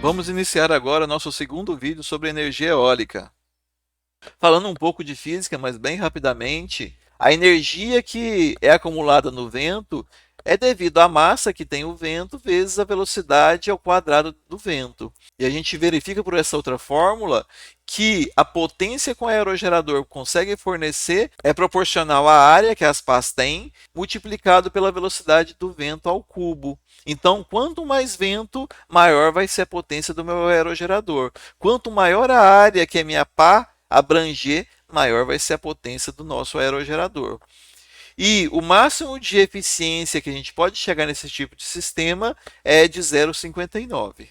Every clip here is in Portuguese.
Vamos iniciar agora nosso segundo vídeo sobre energia eólica. Falando um pouco de física, mas bem rapidamente, a energia que é acumulada no vento é devido à massa que tem o vento vezes a velocidade ao quadrado do vento. E a gente verifica por essa outra fórmula que a potência que o aerogerador consegue fornecer é proporcional à área que as pás têm, multiplicado pela velocidade do vento ao cubo. Então, quanto mais vento, maior vai ser a potência do meu aerogerador. Quanto maior a área que a minha pá abranger, maior vai ser a potência do nosso aerogerador. E o máximo de eficiência que a gente pode chegar nesse tipo de sistema é de 0,59.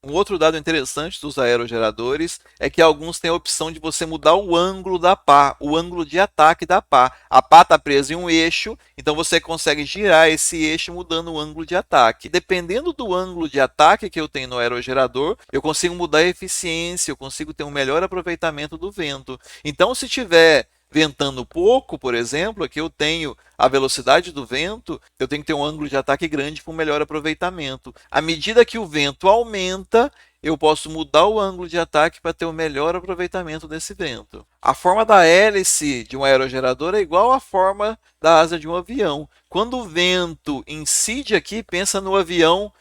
Um outro dado interessante dos aerogeradores é que alguns têm a opção de você mudar o ângulo da pá, o ângulo de ataque da pá. A pá está presa em um eixo, então você consegue girar esse eixo mudando o ângulo de ataque. Dependendo do ângulo de ataque que eu tenho no aerogerador, eu consigo mudar a eficiência, eu consigo ter um melhor aproveitamento do vento. Então, se tiver ventando pouco, por exemplo, aqui eu tenho a velocidade do vento, eu tenho que ter um ângulo de ataque grande com melhor aproveitamento. À medida que o vento aumenta, eu posso mudar o ângulo de ataque para ter o melhor aproveitamento desse vento. A forma da hélice de um aerogerador é igual à forma da asa de um avião. Quando o vento incide aqui, pensa no avião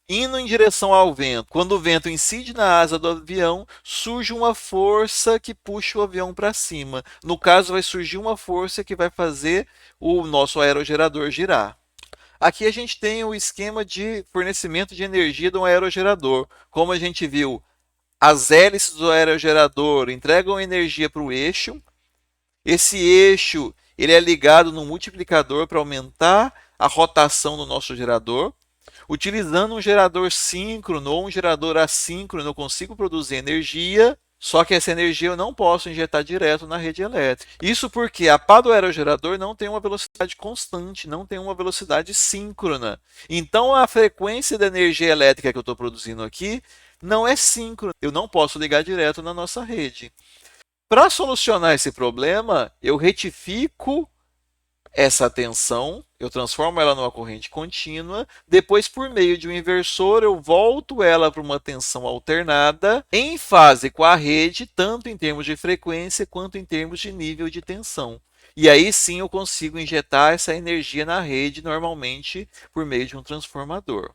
indo em direção ao vento. Quando o vento incide na asa do avião, surge uma força que puxa o avião para cima. No caso, vai surgir uma força que vai fazer o nosso aerogerador girar. Aqui a gente tem o esquema de fornecimento de energia de um aerogerador. Como a gente viu, as hélices do aerogerador entregam energia para o eixo. Esse eixo ele é ligado no multiplicador para aumentar a rotação do nosso gerador. Utilizando um gerador síncrono ou um gerador assíncrono, eu consigo produzir energia, só que essa energia eu não posso injetar direto na rede elétrica. Isso porque a pá do aerogerador não tem uma velocidade constante, não tem uma velocidade síncrona. Então a frequência da energia elétrica que eu estou produzindo aqui não é síncrona. Eu não posso ligar direto na nossa rede. Para solucionar esse problema, eu retifico essa tensão, eu transformo ela numa corrente contínua, depois por meio de um inversor eu volto ela para uma tensão alternada em fase com a rede, tanto em termos de frequência quanto em termos de nível de tensão. E aí sim eu consigo injetar essa energia na rede normalmente por meio de um transformador.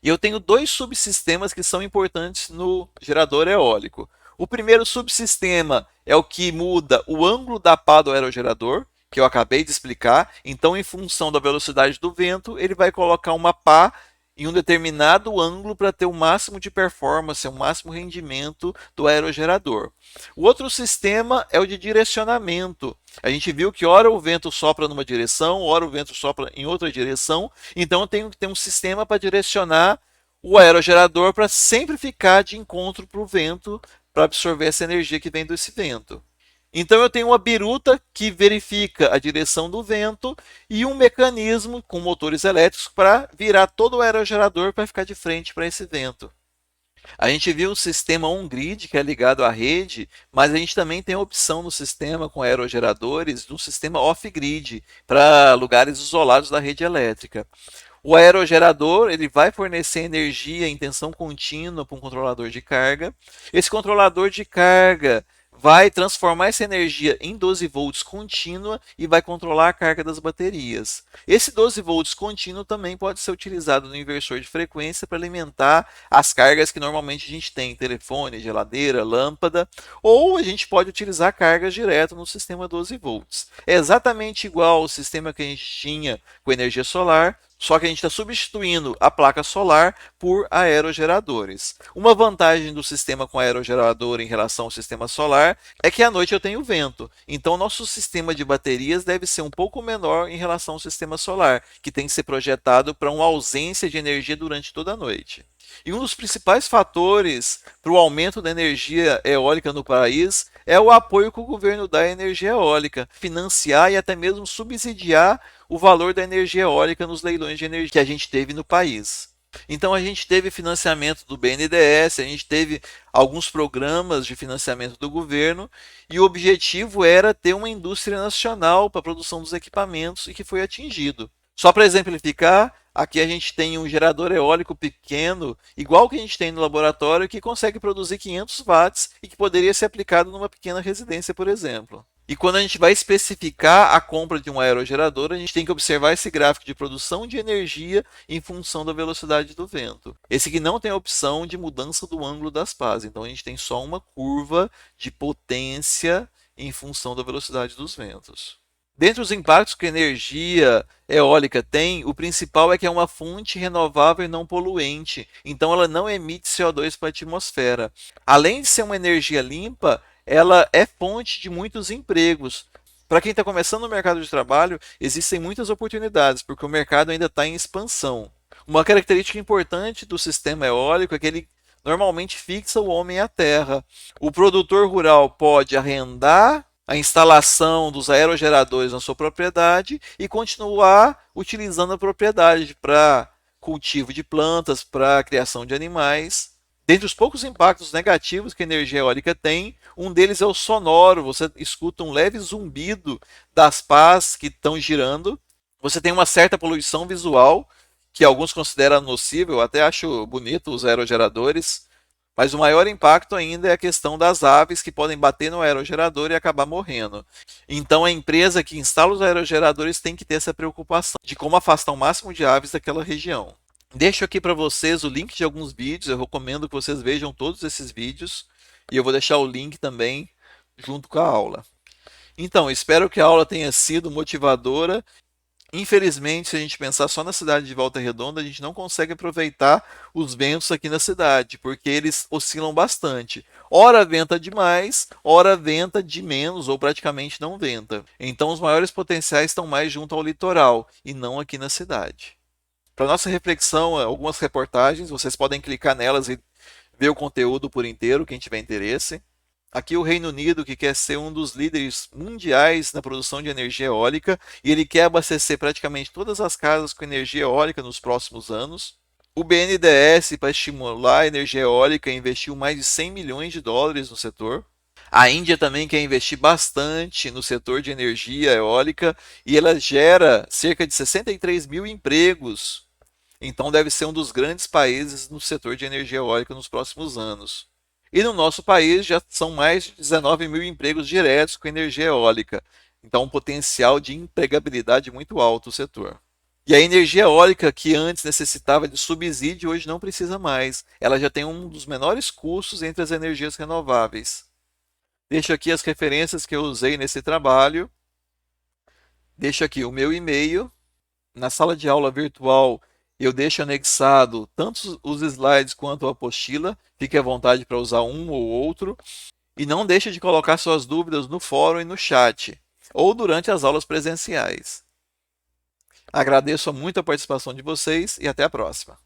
E eu tenho dois subsistemas que são importantes no gerador eólico. O primeiro subsistema é o que muda o ângulo da pá do aerogerador, que eu acabei de explicar. Então, em função da velocidade do vento, ele vai colocar uma pá em um determinado ângulo para ter o máximo de performance, o máximo rendimento do aerogerador. O outro sistema é o de direcionamento. A gente viu que ora o vento sopra numa direção, ora o vento sopra em outra direção. Então, eu tenho que ter um sistema para direcionar o aerogerador para sempre ficar de encontro para o vento, para absorver essa energia que vem desse vento. Então eu tenho uma biruta que verifica a direção do vento e um mecanismo com motores elétricos para virar todo o aerogerador para ficar de frente para esse vento. A gente viu o sistema on-grid, que é ligado à rede, mas a gente também tem a opção no sistema com aerogeradores de um sistema off-grid, para lugares isolados da rede elétrica. O aerogerador ele vai fornecer energia em tensão contínua para um controlador de carga. Esse controlador de carga vai transformar essa energia em 12 volts contínua e vai controlar a carga das baterias. Esse 12 volts contínuo também pode ser utilizado no inversor de frequência para alimentar as cargas que normalmente a gente tem, telefone, geladeira, lâmpada, ou a gente pode utilizar cargas direto no sistema 12 volts. É exatamente igual ao sistema que a gente tinha com energia solar, só que a gente está substituindo a placa solar por aerogeradores. Uma vantagem do sistema com aerogerador em relação ao sistema solar é que à noite eu tenho vento. Então, nosso sistema de baterias deve ser um pouco menor em relação ao sistema solar, que tem que ser projetado para uma ausência de energia durante toda a noite. E um dos principais fatores para o aumento da energia eólica no país é o apoio que o governo dá à energia eólica, financiar e até mesmo subsidiar o valor da energia eólica nos leilões de energia que a gente teve no país. Então a gente teve financiamento do BNDES, a gente teve alguns programas de financiamento do governo e o objetivo era ter uma indústria nacional para a produção dos equipamentos e que foi atingido. Só para exemplificar, Aqui a gente tem um gerador eólico pequeno, igual que a gente tem no laboratório, que consegue produzir 500 watts e que poderia ser aplicado numa pequena residência, por exemplo. E quando a gente vai especificar a compra de um aerogerador, a gente tem que observar esse gráfico de produção de energia em função da velocidade do vento. Esse aqui não tem a opção de mudança do ângulo das pás, então a gente tem só uma curva de potência em função da velocidade dos ventos. Dentre os impactos que a energia eólica tem, o principal é que é uma fonte renovável e não poluente, então ela não emite CO2 para a atmosfera. Além de ser uma energia limpa, ela é fonte de muitos empregos. Para quem está começando no mercado de trabalho, existem muitas oportunidades, porque o mercado ainda está em expansão. Uma característica importante do sistema eólico é que ele normalmente fixa o homem à terra. O produtor rural pode arrendar a instalação dos aerogeradores na sua propriedade e continuar utilizando a propriedade para cultivo de plantas, para criação de animais. Dentre os poucos impactos negativos que a energia eólica tem, um deles é o sonoro. Você escuta um leve zumbido das pás que estão girando. Você tem uma certa poluição visual, que alguns consideram nocivo. Eu até acho bonito os aerogeradores. Mas o maior impacto ainda é a questão das aves que podem bater no aerogerador e acabar morrendo. Então a empresa que instala os aerogeradores tem que ter essa preocupação de como afastar o máximo de aves daquela região. Deixo aqui para vocês o link de alguns vídeos, eu recomendo que vocês vejam todos esses vídeos e eu vou deixar o link também junto com a aula. Então, espero que a aula tenha sido motivadora. Infelizmente, se a gente pensar só na cidade de Volta Redonda, a gente não consegue aproveitar os ventos aqui na cidade, porque eles oscilam bastante. Ora venta demais, ora venta de menos ou praticamente não venta. Então, os maiores potenciais estão mais junto ao litoral e não aqui na cidade. Para nossa reflexão, algumas reportagens, vocês podem clicar nelas e ver o conteúdo por inteiro, quem tiver interesse. Aqui o Reino Unido, que quer ser um dos líderes mundiais na produção de energia eólica, e ele quer abastecer praticamente todas as casas com energia eólica nos próximos anos. O BNDES, para estimular a energia eólica, investiu mais de 100 milhões de dólares no setor. A Índia também quer investir bastante no setor de energia eólica e ela gera cerca de 63 mil empregos. Então deve ser um dos grandes países no setor de energia eólica nos próximos anos. E no nosso país já são mais de 19 mil empregos diretos com energia eólica. Então um potencial de empregabilidade muito alto o setor. E a energia eólica, que antes necessitava de subsídio, hoje não precisa mais. Ela já tem um dos menores custos entre as energias renováveis. Deixo aqui as referências que eu usei nesse trabalho. Deixo aqui o meu e-mail. Na sala de aula virtual eu deixo anexado tanto os slides quanto a apostila. Fique à vontade para usar um ou outro. E não deixe de colocar suas dúvidas no fórum e no chat, ou durante as aulas presenciais. Agradeço muito a participação de vocês e até a próxima.